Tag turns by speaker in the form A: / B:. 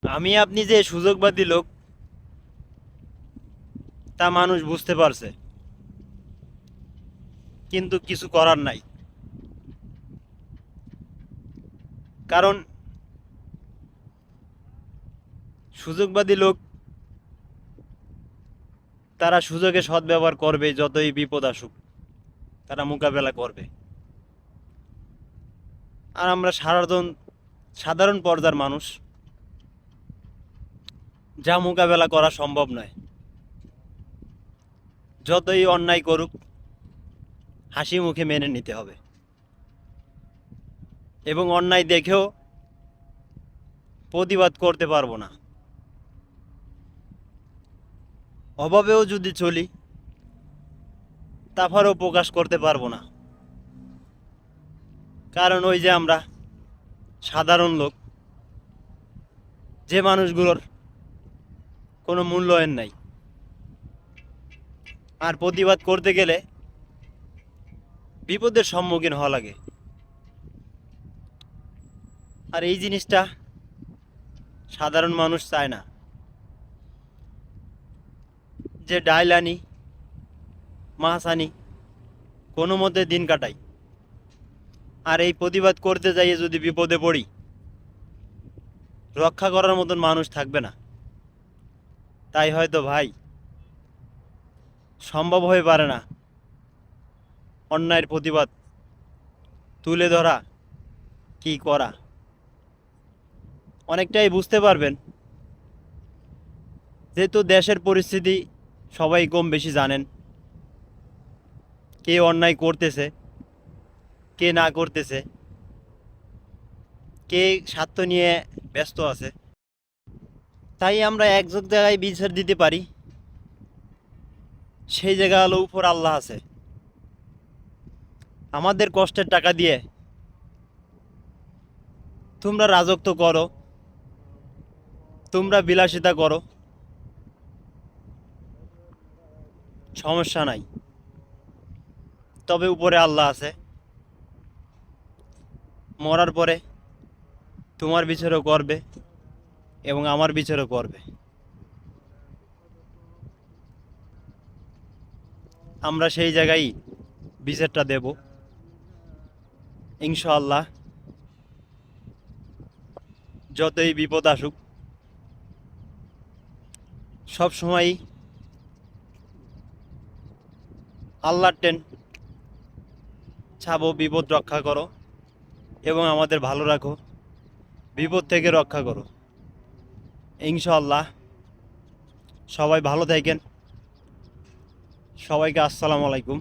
A: আমি আপনি যে সুযোগবাদী লোক তা মানুষ বুঝতে পারছে, কিন্তু কিছু করার নাই। কারণ সুযোগবাদী লোক তারা সুযোগে সদ্ব্যবহার করবে, যতই বিপদ আসুক তারা মোকাবেলা করবে। আর আমরা সাধারণ সাধারণ পর্যায়ের মানুষ, যা মোকাবেলা করা সম্ভব নয়। যতই অন্যায় করুক হাসি মুখে মেনে নিতে হবে, এবং অন্যায় দেখেও প্রতিবাদ করতে পারবো না। অভাবেও যদি চলি তারপরেও প্রকাশ করতে পারবো না। কারণ ওই যে আমরা সাধারণ লোক, যে মানুষগুলোর কোনো মূল্যায়ন নাই। আর প্রতিবাদ করতে গেলে বিপদের সম্মুখীন হওয়া লাগে। আর এই জিনিসটা সাধারণ মানুষ চায় না, যে ডাইল আনি মাছ আনি কোনো মতে দিন কাটাই। আর এই প্রতিবাদ করতে যাইয়ে যদি বিপদে পড়ি, রক্ষা করার মতন মানুষ থাকবে না। তাই হয়তো ভাই সম্ভব হয়ে পারে না অন্যায়ের প্রতিবাদ তুলে ধরা, কি করা। অনেকটাই বুঝতে পারবেন, যেহেতু দেশের পরিস্থিতি সবাই কম বেশি জানেন, কে অন্যায় করতেছে কে না করতেছে, কে স্বার্থ নিয়ে ব্যস্ত আছে। তাই আমরা এক জায়গায় বিচার দিতে পারি, সেই জায়গা হলো উপর আল্লাহ আছে। আমাদের কষ্টের টাকা দিয়ে তোমরা রাজত্ব করো, তোমরা বিলাসিতা করো, সমস্যা নাই। তবে উপরে আল্লাহ আছে, মরার পরে তোমার বিচারও করবে এবং আমার বিচারও করবে। আমরা সেই জায়গায় বিচারটা দেব ইনশাআল্লাহ। যতই বিপদ আসুক সব সময়ই আল্লাহর টেন ছাবো, বিপদ রক্ষা করো এবং আমাদের ভালো রাখো, বিপদ থেকে রক্ষা করো ইনশাআল্লাহ। সবাই ভালো থাকেন। সবাইকে আসসালামু আলাইকুম।